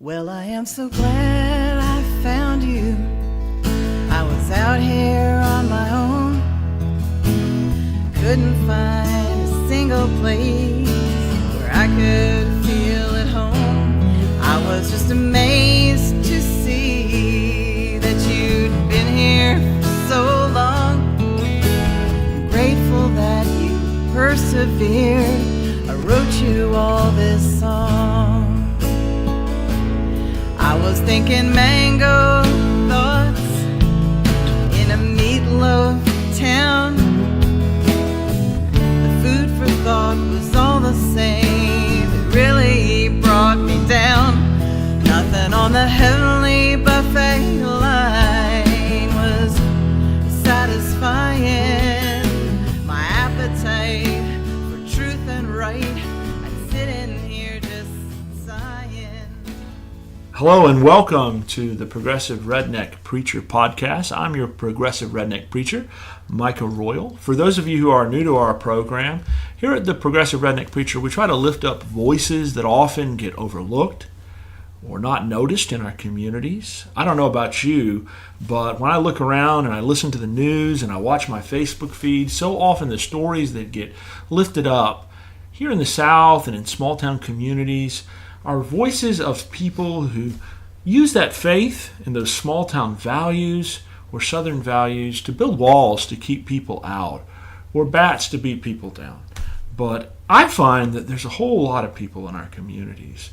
Well, I am so glad I found you. I was out here on my own, couldn't find a single place where I could feel at home. I was just amazed to see that you'd been here for so long. I'm grateful that you persevered. I wrote you all this song. I was thinking mango thoughts in a meatloaf town. The food for thought was all the same. It really brought me down. Nothing on the heavenly buffet line was satisfying my appetite for truth and right. I'd sit in here just sighing. Hello and welcome to the Progressive Redneck Preacher Podcast. I'm your Progressive Redneck Preacher, Micah Royal. For those of you who are new to our program, here at the Progressive Redneck Preacher, we try to lift up voices that often get overlooked or not noticed in our communities. I don't know about you, but when I look around and I listen to the news and I watch my Facebook feed, so often the stories that get lifted up here in the South and in small town communities are voices of people who use that faith and those small town values or Southern values to build walls to keep people out or bats to beat people down. But I find that there's a whole lot of people in our communities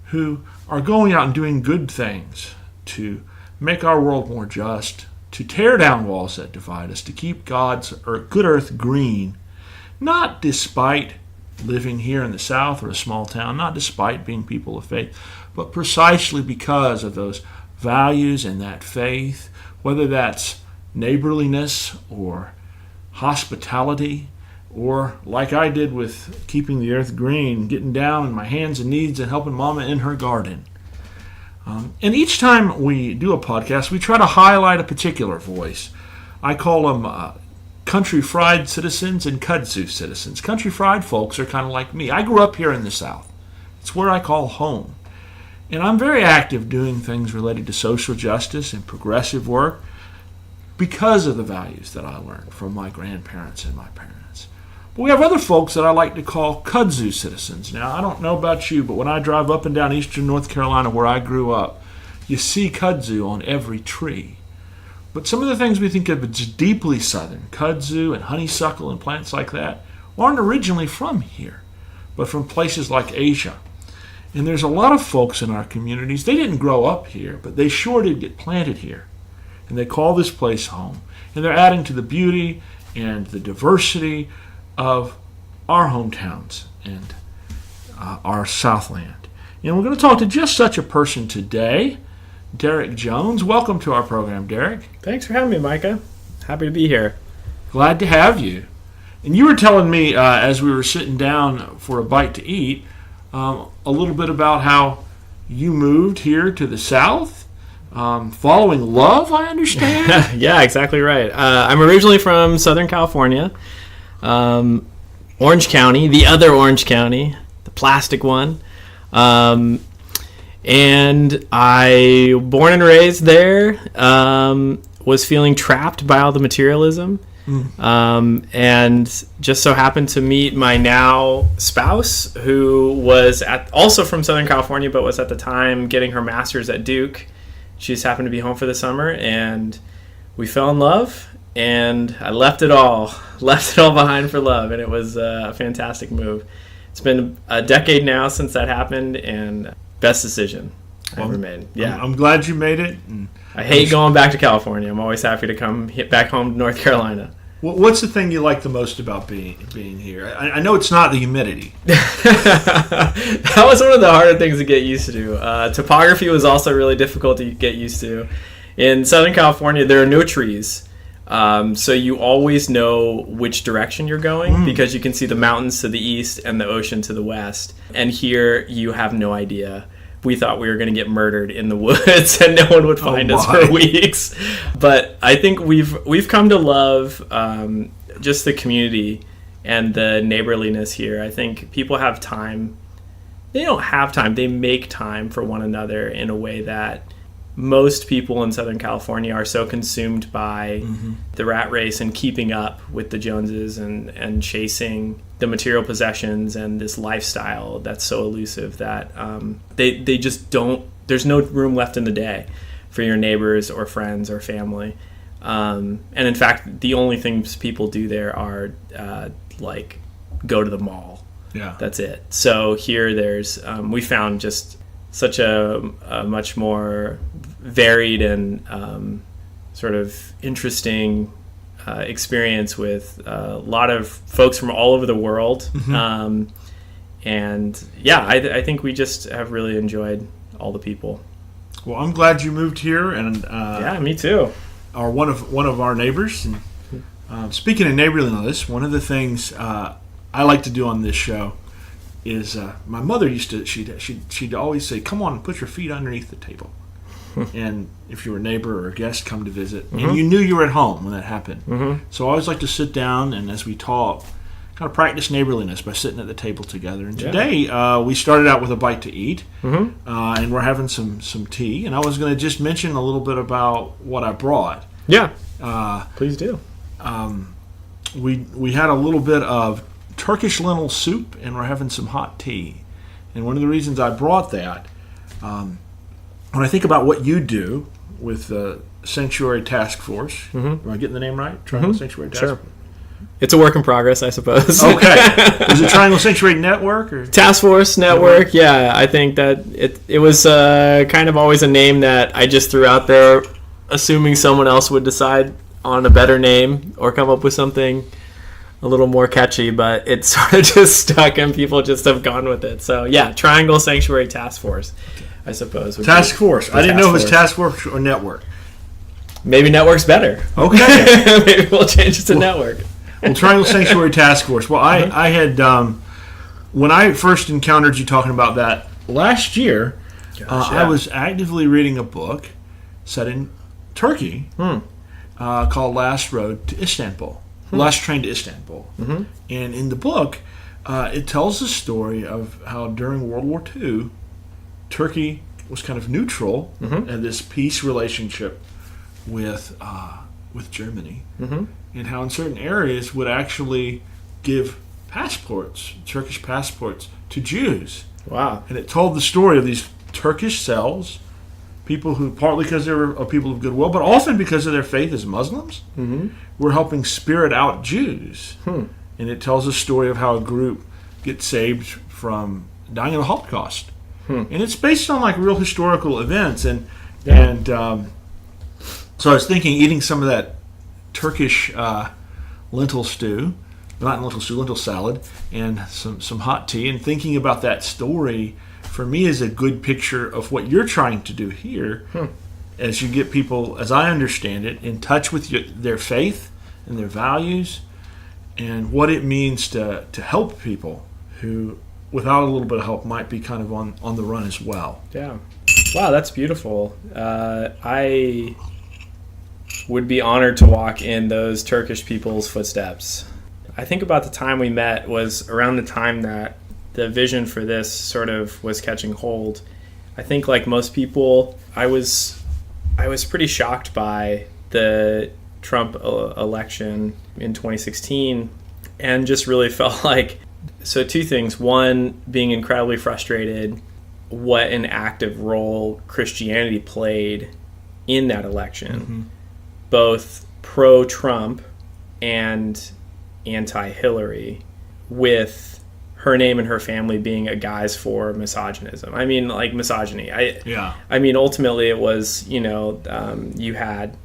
who are going out and doing good things to make our world more just, to tear down walls that divide us, to keep God's good earth green, not despite living here in the South or a small town, not despite being people of faith, but precisely because of those values and that faith, whether that's neighborliness or hospitality, or like I did with keeping the earth green, getting down on my hands and knees and helping Mama in her garden. And each time we do a podcast, we try to highlight a particular voice. I call them country fried citizens and kudzu citizens. Country fried folks are kind of like me. I grew up here in the South. It's where I call home. And I'm very active doing things related to social justice and progressive work because of the values that I learned from my grandparents and my parents. But we have other folks that I like to call kudzu citizens. Now, I don't know about you, but when I drive up and down eastern North Carolina where I grew up, you see kudzu on every tree. But some of the things we think of as deeply Southern, kudzu and honeysuckle and plants like that, aren't originally from here, but from places like Asia. And there's a lot of folks in our communities, they didn't grow up here, but they sure did get planted here. And they call this place home. And they're adding to the beauty and the diversity of our hometowns and our Southland. And we're going to talk to just such a person today, Derek Jones. Welcome to our program, Derek. Thanks for having me, Micah. Happy to be here. Glad to have you. And you were telling me as we were sitting down for a bite to eat a little bit about how you moved here to the South, following love, I understand? Yeah, exactly right. I'm originally from Southern California, Orange County, the other Orange County, the plastic one. And I, born and raised there, was feeling trapped by all the materialism, and just so happened to meet my now spouse, who was also from Southern California, but was at the time getting her master's at Duke. She just happened to be home for the summer, and we fell in love, and I left it all behind for love, and it was a fantastic move. It's been a decade now since that happened, and best decision I ever made. Yeah, I'm glad you made it. And I hate going back to California. I'm always happy to come back home to North Carolina. What's the thing you like the most about being here? I know it's not the humidity. That was one of the harder things to get used to. Topography was also really difficult to get used to. In Southern California, there are no trees. So you always know which direction you're going because you can see the mountains to the east and the ocean to the west. And here you have no idea. We thought we were going to get murdered in the woods and no one would find us for weeks. But I think we've come to love just the community and the neighborliness here. I think people have time they don't have time. They make time for one another in a way that most people in Southern California are so consumed by the rat race and keeping up with the Joneses and chasing the material possessions and this lifestyle that's so elusive that they just don't, there's no room left in the day for your neighbors or friends or family. And in fact, the only things people do there are like go to the mall. Yeah. That's it. So here there's, we found just such a much more varied and sort of interesting experience with a lot of folks from all over the world. And yeah, I think we just have really enjoyed all the people. Well, I'm glad you moved here, and yeah, me too. Are one of our neighbors. And speaking of neighborliness, one of the things I like to do on this show is my mother used to she'd always say, "Come on and put your feet underneath the table." And if you were a neighbor or a guest come to visit, and you knew you were at home when that happened. So I always like to sit down and as we talk, kind of practice neighborliness by sitting at the table together. And today we started out with a bite to eat, and we're having some tea. And I was going to just mention a little bit about what I brought. Yeah, please do. We had a little bit of Turkish lentil soup, and we're having some hot tea. And one of the reasons I brought that, when I think about what you do with the Sanctuary Task Force, am I getting the name right? Triangle Sanctuary Task Force. It's a work in progress, I suppose. Okay. Is it Triangle Sanctuary Network? Or? Task Force Network, yeah. I think that it was kind of always a name that I just threw out there, assuming someone else would decide on a better name or come up with something a little more catchy, but it sort of just stuck and people just have gone with it. So yeah, Triangle Sanctuary Task Force, I suppose. Task Force. I didn't know if it was Task Force or Network. Maybe Network's better. Okay. Maybe we'll change it to Network. Well, Triangle Sanctuary Task Force. Well, I had, when I first encountered you talking about that last year, I was actively reading a book set in Turkey called Last Road to Istanbul. Last Train to Istanbul. And in the book, it tells the story of how during World War II, Turkey was kind of neutral in this peace relationship with Germany, and how in certain areas would actually give passports, Turkish passports, to Jews. Wow. And it told the story of these Turkish cells, people who, partly because they were people of goodwill, but often because of their faith as Muslims, were helping spirit out Jews. And it tells a story of how a group gets saved from dying in the Holocaust. And it's based on like real historical events. And so I was thinking, eating some of that Turkish lentil stew, not lentil stew, lentil salad, and some hot tea, and thinking about that story for me is a good picture of what you're trying to do here as you get people, as I understand it, in touch with their faith and their values and what it means to help people who, without a little bit of help, might be kind of on the run as well. Yeah. Wow, that's beautiful. I would be honored to walk in those Turkish people's footsteps. I think about the time we met was around the time that the vision for this sort of was catching hold. I think like most people, I was pretty shocked by the Trump election in 2016 and just really felt like, so two things. One, being incredibly frustrated what an active role Christianity played in that election, both pro-Trump and anti-Hillary, with her name and her family being a guise for misogynism. I mean, like misogyny. I mean, ultimately it was, you had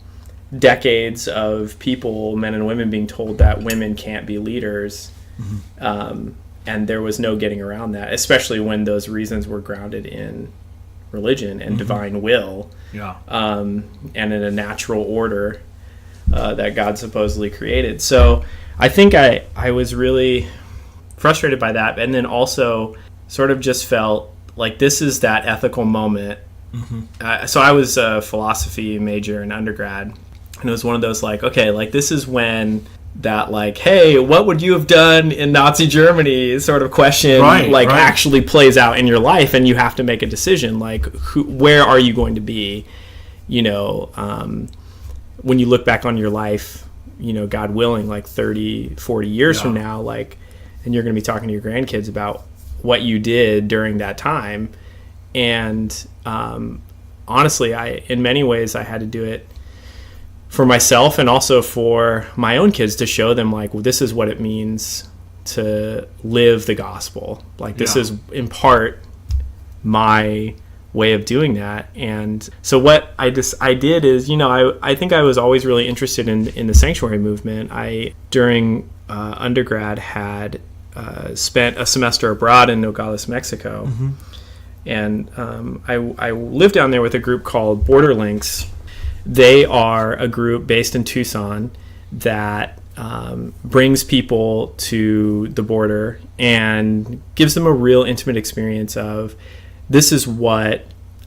decades of people, men and women, being told that women can't be leaders. And there was no getting around that, especially when those reasons were grounded in religion and divine will, and in a natural order that God supposedly created. So I think I was really frustrated by that, and then also sort of just felt like this is that ethical moment. So I was a philosophy major in undergrad, and it was one of those like, okay, like this is when that like, hey, what would you have done in Nazi Germany sort of question actually plays out in your life, and you have to make a decision like where are you going to be, when you look back on your life, God willing, like 30, 40 years from now, like, and you're going to be talking to your grandkids about what you did during that time. And honestly, in many ways I had to do it for myself and also for my own kids to show them like, well, this is what it means to live the gospel. Like this is in part my way of doing that. And so what I did is, I think I was always really interested in the sanctuary movement. I, during undergrad, had spent a semester abroad in Nogales, Mexico. Mm-hmm. And I lived down there with a group called Border Links. They are a group based in Tucson that brings people to the border and gives them a real intimate experience of, this is what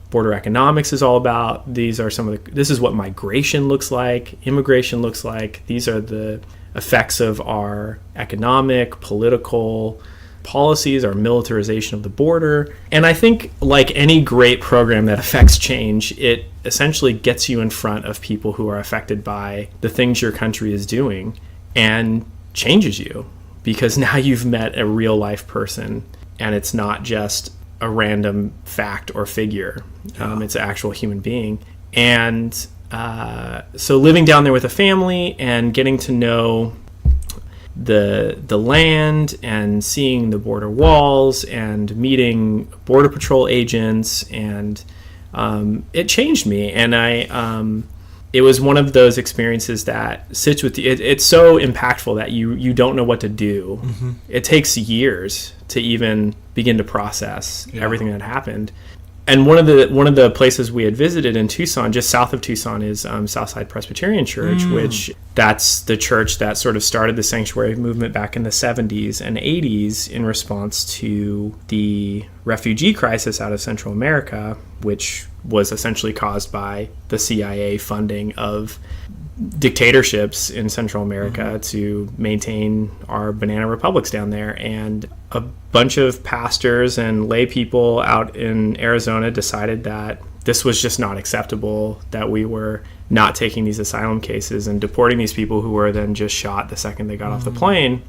border economics is all about. This is what migration looks like, immigration looks like. These are the effects of our economic, political policies, our militarization of the border. And I think like any great program that affects change, it essentially gets you in front of people who are affected by the things your country is doing and changes you, because now you've met a real life person and it's not just a random fact or figure. It's an actual human being. And so living down there with a family and getting to know the land and seeing the border walls and meeting border patrol agents, and it changed me. And it was one of those experiences that sits with you. It's so impactful that you don't know what to do. Mm-hmm. It takes years to even begin to process everything that happened. And one of the places we had visited in Tucson, just south of Tucson, is Southside Presbyterian Church, which that's the church that sort of started the sanctuary movement back in the 70s and 80s in response to the refugee crisis out of Central America, which was essentially caused by the CIA funding of dictatorships in Central America to maintain our banana republics down there. And a bunch of pastors and lay people out in Arizona decided that this was just not acceptable, that we were not taking these asylum cases and deporting these people who were then just shot the second they got off the plane.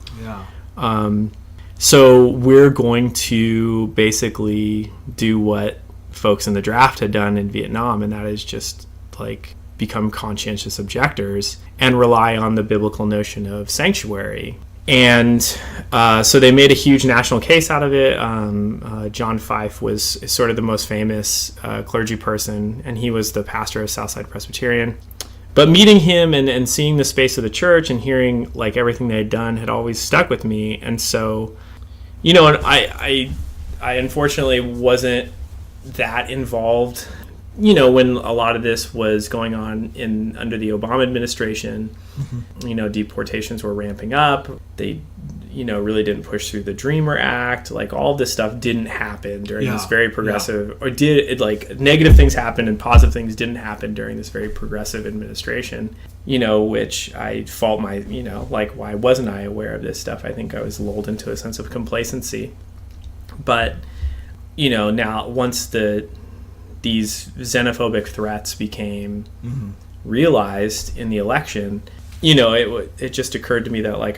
So we're going to basically do what folks in the draft had done in Vietnam, and that is just like become conscientious objectors and rely on the biblical notion of sanctuary. And so they made a huge national case out of it. John Fife is sort of the most famous clergy person, and he was the pastor of Southside Presbyterian. But meeting him and seeing the space of the church and hearing like everything they had done had always stuck with me. And so, and I unfortunately wasn't that involved when a lot of this was going on under the Obama administration. Deportations were ramping up. They, really didn't push through the Dreamer Act. Like all of this stuff didn't happen during this very progressive, or like negative things happened and positive things didn't happen during this very progressive administration, which I fault like why wasn't I aware of this stuff? I think I was lulled into a sense of complacency. But, now once these xenophobic threats became realized in the election, it just occurred to me that like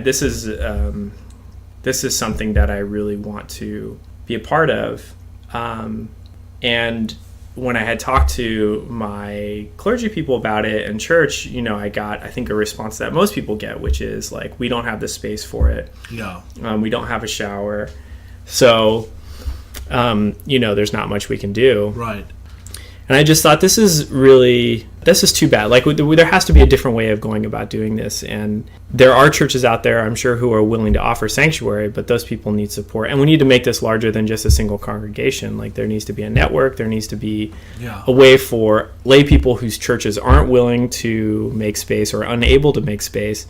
this is something that I really want to be a part of. And when I had talked to my clergy people about it in church, I got, I think, a response that most people get, which is like, we don't have the space for it. We don't have a shower. So there's not much we can do. Right. And I just thought, this is too bad. Like, there has to be a different way of going about doing this. And there are churches out there, I'm sure, who are willing to offer sanctuary, but those people need support. And we need to make this larger than just a single congregation. Like, there needs to be a network. There needs to be a way for lay people whose churches aren't willing to make space or unable to make space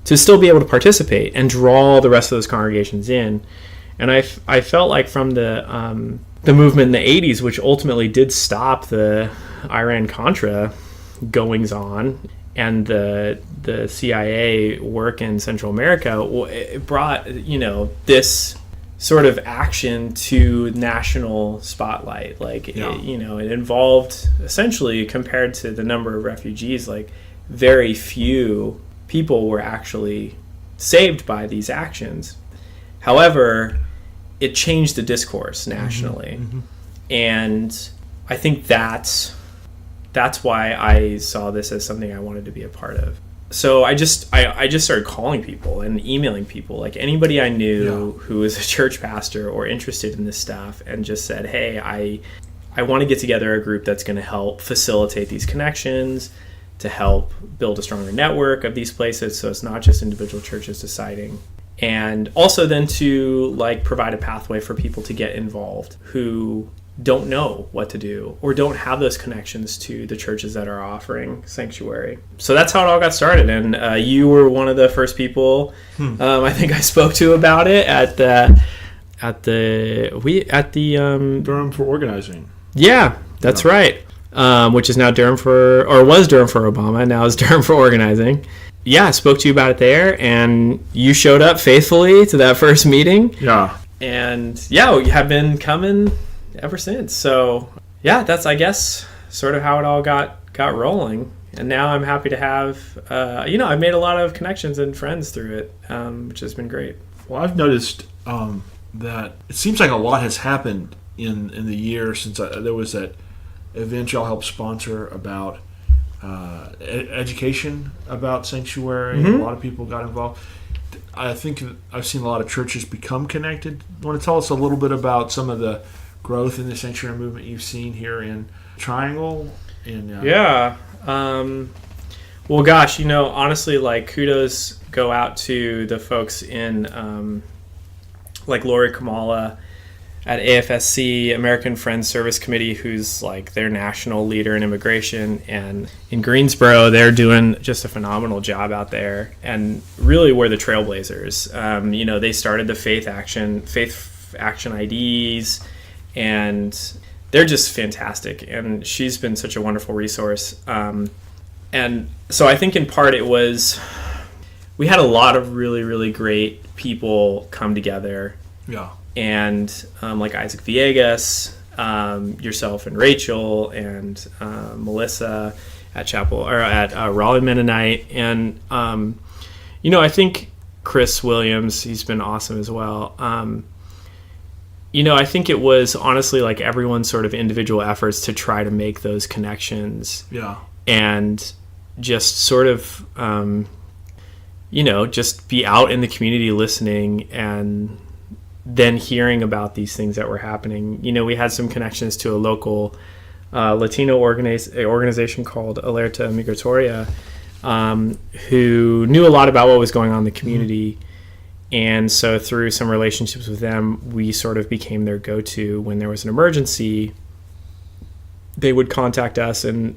to still be able to participate and draw the rest of those congregations in. And I felt like from the movement in the 80s, which ultimately did stop the Iran-Contra goings-on and the the CIA work in Central America, it brought, this sort of action to national spotlight. Like, it involved, essentially, compared to the number of refugees, like, very few people were actually saved by these actions. However, it changed the discourse nationally. And I think that's why I saw this as something I wanted to be a part of. So I just started calling people and emailing people, like anybody I knew who was a church pastor or interested in this stuff, and just said, hey, I want to get together a group that's going to help facilitate these connections, to help build a stronger network of these places, so it's not just individual churches deciding. And also then to like provide a pathway for people to get involved who don't know what to do or don't have those connections to the churches that are offering sanctuary. So that's how it all got started. And you were one of the first people I think I spoke to about it at the Durham for Organizing. Yeah, that's right. Which is now was Durham for Obama, now is Durham for Organizing. Yeah, I spoke to you about it there, and you showed up faithfully to that first meeting. Yeah. And yeah, we have been coming ever since. So yeah, that's, I guess, sort of how it all got rolling. And now I'm happy to have, I've made a lot of connections and friends through it, which has been great. Well, I've noticed that it seems like a lot has happened in the year since there was that event y'all helped sponsor about education about sanctuary. A lot of people got involved. I think I've seen a lot of churches become connected. You want to tell us a little bit about some of the growth in the sanctuary movement you've seen here in Triangle? Well, gosh, honestly, like, kudos go out to the folks in like Lori Kamala at AFSC, American Friends Service Committee, who's like their national leader in immigration, and in Greensboro, they're doing just a phenomenal job out there, and really were the trailblazers. They started the Faith Action IDs, and they're just fantastic, and she's been such a wonderful resource. And so I think in part we had a lot of really, really great people come together. Yeah. And like Isaac Villegas, yourself and Rachel and Melissa at Raleigh Mennonite, and I think Chris Williams, he's been awesome as well. I think it was honestly like everyone's sort of individual efforts to try to make those connections. Yeah. And just sort of just be out in the community listening, and then hearing about these things that were happening. We had some connections to a local Latino organization called Alerta Migratoria, who knew a lot about what was going on in the community. And so through some relationships with them, we sort of became their go-to when there was an emergency. They would contact us and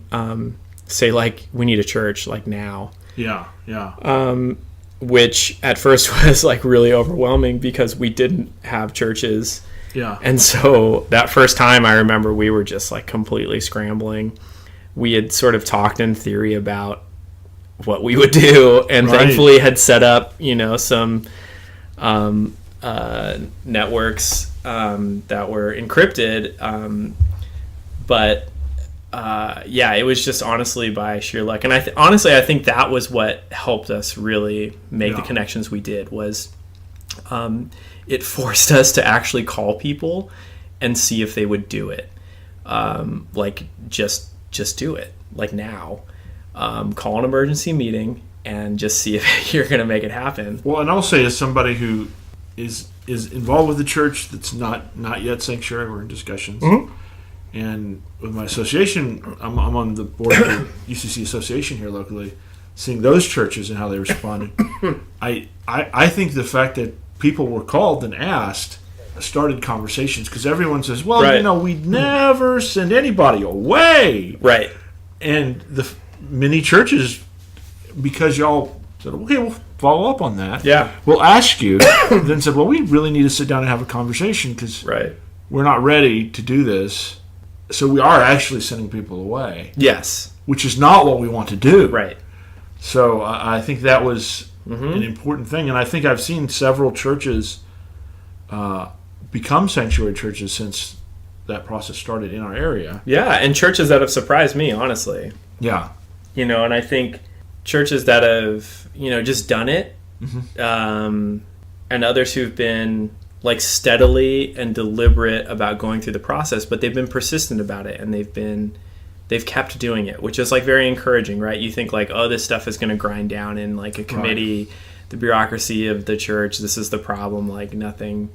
say, like, we need a church, like, now. Yeah, yeah. Which at first was like really overwhelming because we didn't have churches. Yeah. And so that first time, I remember we were just like completely scrambling. We had sort of talked in theory about what we would do, and thankfully had set up, some networks that were encrypted. But it was just honestly by sheer luck. And I think that was what helped us really make the connections we did, was it forced us to actually call people and see if they would do it. Like, just do it, like, now. Call an emergency meeting and just see if you're going to make it happen. Well, and I'll say, as somebody who is involved with the church that's not yet sanctuary, we're in discussions. Mm-hmm. And with my association, I'm on the board of the UCC association here locally, seeing those churches and how they responded. I think the fact that people were called and asked started conversations, because everyone says, well, we'd never send anybody away. Right. And the many churches, because y'all said, okay, we'll follow up on that. Yeah. We'll ask you. Then said, well, we really need to sit down and have a conversation, because we're not ready to do this. So we are actually sending people away. Yes. Which is not what we want to do. Right. So I think that was Mm-hmm. an important thing. And I think I've seen several churches become sanctuary churches since that process started in our area. Yeah, and churches that have surprised me, honestly. Yeah. And I think churches that have, just done it, and others who've been like steadily and deliberate about going through the process, but they've been persistent about it, and they've kept doing it, which is like very encouraging, right? You think like, oh, this stuff is going to grind down in like a committee, the bureaucracy of the church. This is the problem. Like nothing.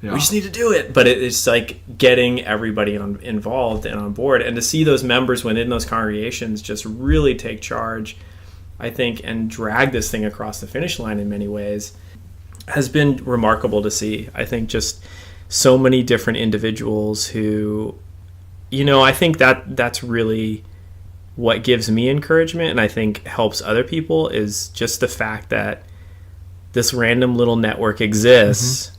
Yeah. We just need to do it. But it's like getting everybody involved and on board, and to see those members within those congregations just really take charge, I think, and drag this thing across the finish line in many ways has been remarkable to see. I think just so many different individuals who, I think that's really what gives me encouragement, and I think helps other people, is just the fact that this random little network exists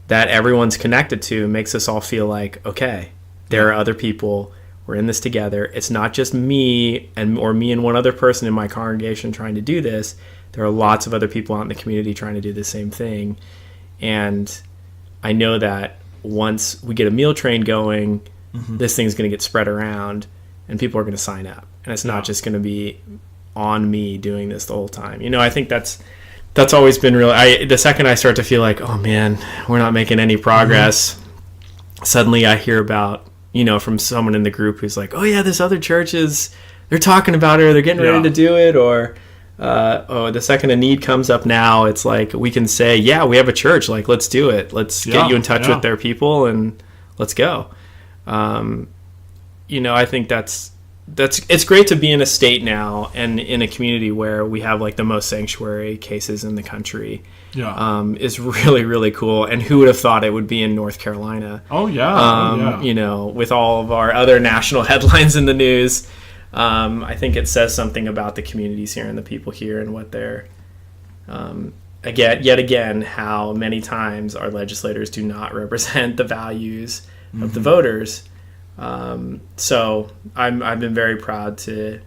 that everyone's connected to, makes us all feel like, okay, there are other people. We're in this together. It's not just me or me and one other person in my congregation trying to do this. There are lots of other people out in the community trying to do the same thing. And I know that once we get a meal train going, this thing's going to get spread around and people are going to sign up. And it's not just going to be on me doing this the whole time. I think that's always been real. The second I start to feel like, oh man, we're not making any progress, suddenly I hear about, from someone in the group who's like, oh yeah, this other church they're talking about it, or they're getting ready to do it, or the second a need comes up now, it's like we can say, yeah, we have a church, like let's do it. Let's get you in touch with their people and let's go. I think it's great to be in a state now and in a community where we have like the most sanctuary cases in the country. Is really, really cool. And who would have thought it would be in North Carolina? With all of our other national headlines in the news. I think it says something about the communities here and the people here and what they're, yet again, how many times our legislators do not represent the values of the voters. So I've been very proud to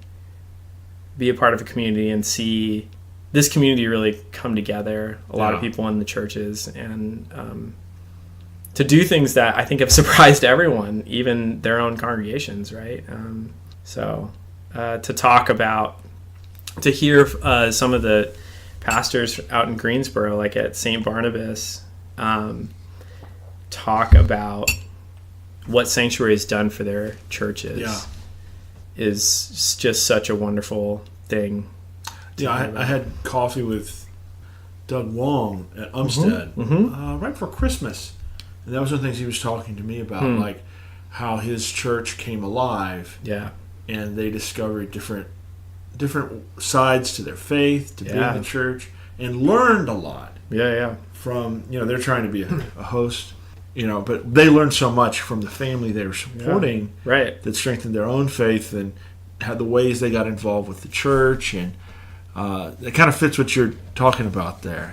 be a part of a community and see this community really come together, a lot of people in the churches, and to do things that I think have surprised everyone, even their own congregations, right? To hear some of the pastors out in Greensboro, like at St. Barnabas, talk about what Sanctuary has done for their churches is just such a wonderful thing. I had coffee with Doug Wong at Umstead right before Christmas. And that was one of the things he was talking to me about, like how his church came alive. Yeah. And they discovered different sides to their faith, to being the church, and learned a lot. From, they're trying to be a host. But they learned so much from the family they were supporting that strengthened their own faith and had the ways they got involved with the church. And it kind of fits what you're talking about there.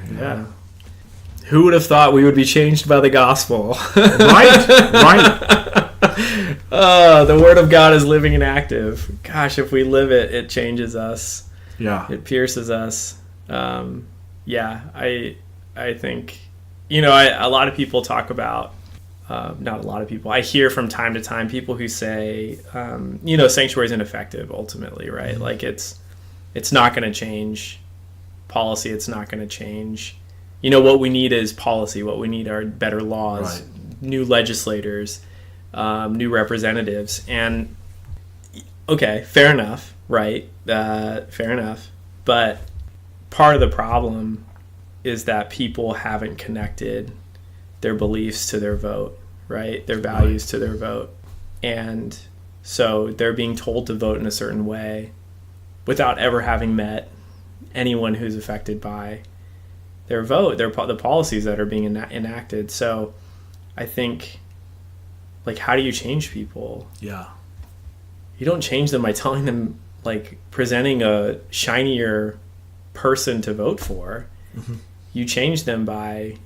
Who would have thought we would be changed by the gospel? Right. The word of God is living and active. Gosh, if we live it, it changes us. Yeah. It pierces us. I think... a lot of people talk about, not a lot of people, I hear from time to time people who say, sanctuary is ineffective ultimately, right? Like it's not going to change policy. It's not going to change. What we need is policy. What we need are better laws, new legislators, new representatives. And okay, fair enough, right? Fair enough. But part of the problem is that people haven't connected their beliefs to their vote, right? Their values to their vote. And so they're being told to vote in a certain way without ever having met anyone who's affected by their vote, the policies that are being enacted. So I think, like, how do you change people? Yeah. You don't change them by telling them, like, presenting a shinier person to vote for. You change them by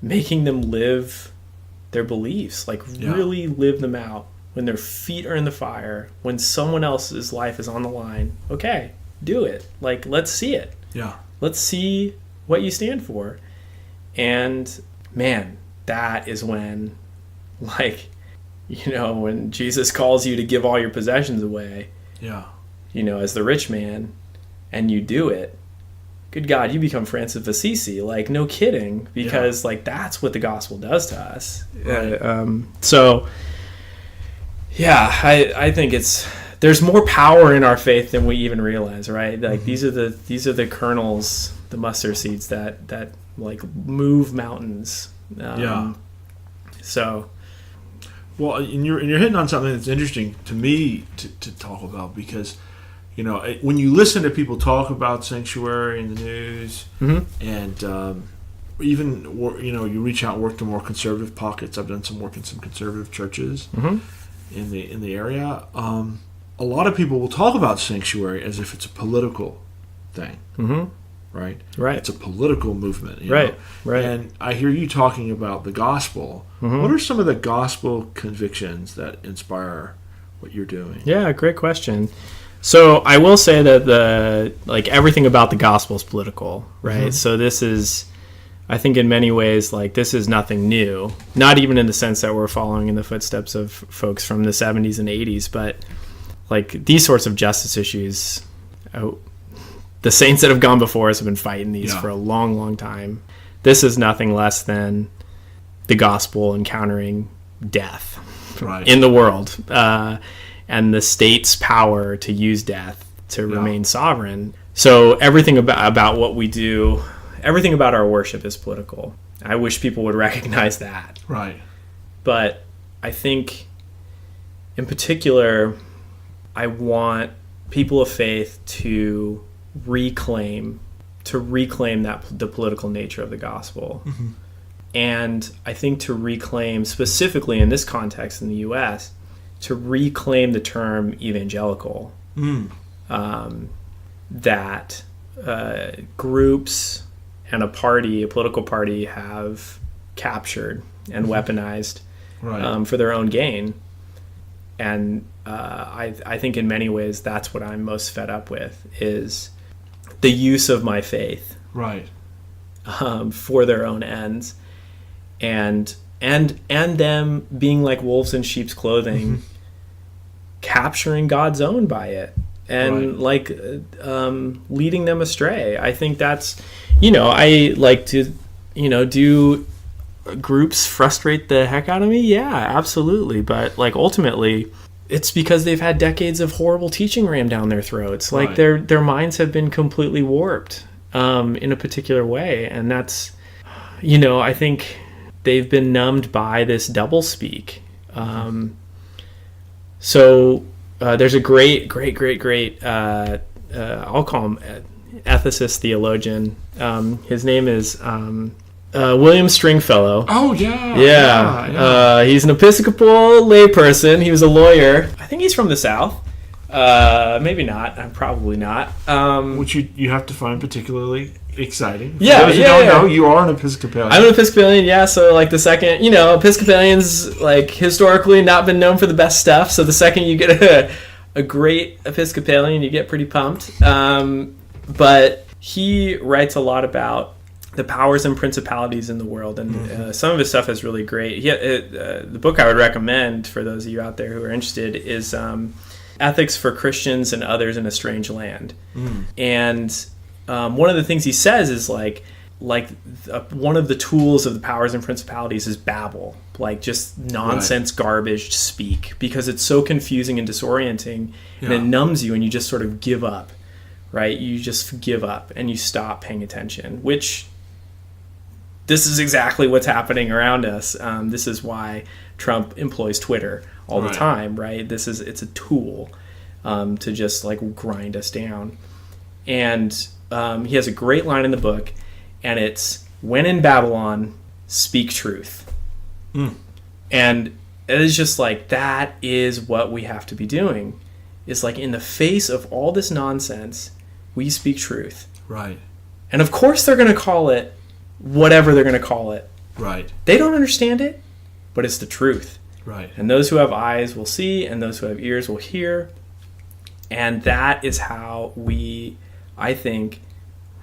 making them live their beliefs, like really live them out when their feet are in the fire, when someone else's life is on the line. Okay, do it. Like, let's see it. Yeah. Let's see what you stand for. And man, that is when, like, when Jesus calls you to give all your possessions away, Yeah. As the rich man, and you do it, good God, you become Francis of Assisi. Like, no kidding, because like that's what the gospel does to us. Right. So yeah, I think there's more power in our faith than we even realize, right? Like these are the kernels, the mustard seeds that like move mountains. So, well, and you're hitting on something that's interesting to me to talk about, because when you listen to people talk about sanctuary in the news, and even you reach out and work to more conservative pockets. I've done some work in some conservative churches in the area. A lot of people will talk about sanctuary as if it's a political thing. Right? It's a political movement. Right. And I hear you talking about the gospel. What are some of the gospel convictions that inspire what you're doing? Yeah, great question. So I will say that everything about the gospel is political, right? So this is, I think in many ways, like, this is nothing new. Not even in the sense that we're following in the footsteps of folks from the 70s and 80s, but like these sorts of justice issues, the saints that have gone before us have been fighting these for a long, long time. This is nothing less than the gospel encountering death in the world, and the state's power to use death to remain sovereign. So everything about what we do, everything about our worship is political. I wish people would recognize that. Right. But I think, in particular, I want people of faith to reclaim the political nature of the gospel. And I think to reclaim, specifically in this context in the U.S., to reclaim the term evangelical, that groups and a political party have captured and weaponized for their own gain. And I think in many ways that's what I'm most fed up with, is the use of my faith for their own ends, and them being like wolves in sheep's clothing, capturing God's own by it, and leading them astray. I think that's, I like to, do groups frustrate the heck out of me? Yeah, absolutely. But like ultimately, it's because they've had decades of horrible teaching rammed down their throats. Like their minds have been completely warped in a particular way. And that's, I think they've been numbed by this doublespeak. So there's a great, I'll call him ethicist theologian. His name is William Stringfellow. Oh, yeah. He's an Episcopal layperson. He was a lawyer. I think he's from the South. Maybe not. Probably not. Which you have to find particularly exciting. Yeah, No, you are an Episcopalian. I'm an Episcopalian, yeah. So like the second, Episcopalians like historically not been known for the best stuff. So the second you get a great Episcopalian, you get pretty pumped. But he writes a lot about the powers and principalities in the world, and some of his stuff is really great. The book I would recommend for those of you out there who are interested is Ethics for Christians and Others in a Strange Land. And one of the things he says is like one of the tools of the powers and principalities is Babel, like just nonsense garbage speak, because it's so confusing and disorienting, and it numbs you, and you just sort of give up, right? You just give up and you stop paying attention, which this is exactly what's happening around us. This is why Trump employs Twitter all the time, right? It's a tool to just like grind us down. And he has a great line in the book, and it's, "When in Babylon, speak truth." And it is just like, that is what we have to be doing. It's like, in the face of all this nonsense, we speak truth. Right. And of course they're going to call it whatever they're going to call it. Right. They don't understand it, but it's the truth. Right. And those who have eyes will see, and those who have ears will hear. And that is how we, I think,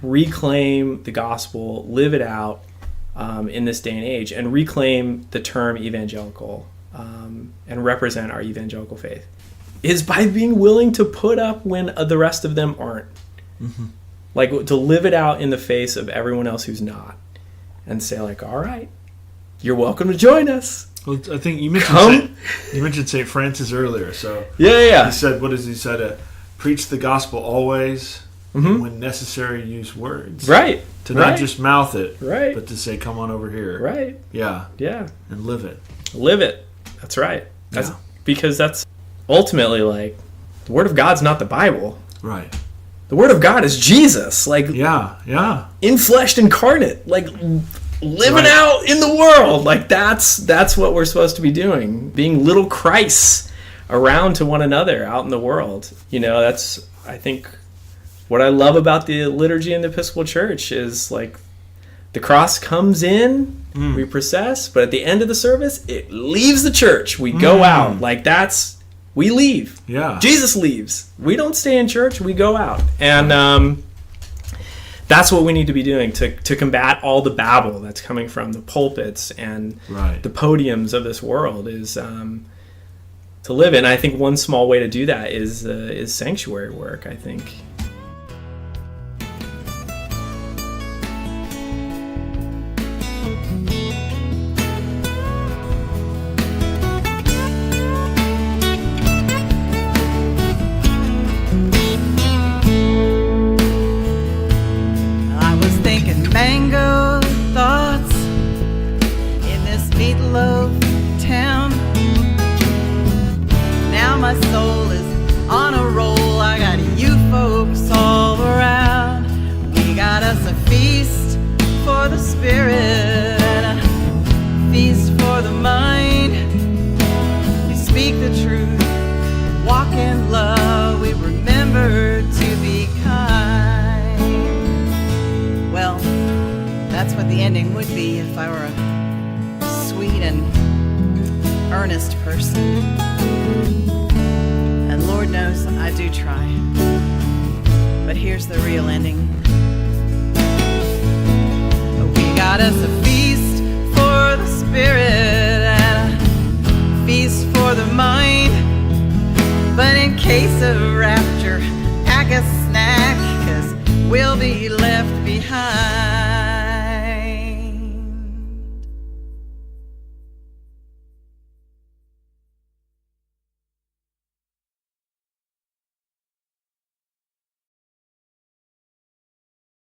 reclaim the gospel, live it out in this day and age, and reclaim the term evangelical and represent our evangelical faith, is by being willing to put up when the rest of them aren't. Mm-hmm. Like, to live it out in the face of everyone else who's not, and say, like, all right, you're welcome to join us. Well, I think you mentioned St. Francis earlier. So yeah. He said, what does he say? Preach the gospel always, and when necessary, use words. Right. To not just mouth it, right, but to say, come on over here. Right. Yeah. Yeah. And live it. Live it. That's right. Because that's ultimately, like, the Word of God's not the Bible. Right. The Word of God is Jesus, like, in-fleshed, incarnate, like, living out in the world. Like, that's what we're supposed to be doing, being little Christs around to one another out in the world. You know, that's, I think, what I love about the liturgy in the Episcopal Church is, like, the cross comes in, we process, but at the end of the service, it leaves the church. We go out. Like, we leave. Yeah. Jesus leaves. We don't stay in church. We go out. And that's what we need to be doing to combat all the babble that's coming from the pulpits and the podiums of this world, is to live it. And I think one small way to do that is sanctuary work, I think. Mango thoughts in this meatloaf town. Now my soul is on a roll. I got you folks all around. We got us a feast for the spirit and a feast for the mind. We speak the truth, walk in love. We remember to be kind. Well, that's what the ending would be if I were a sweet and earnest person. And Lord knows I do try. But here's the real ending. We got us a feast for the spirit and a feast for the mind. But in case of rapture, pack a snack, 'cause we'll be left behind.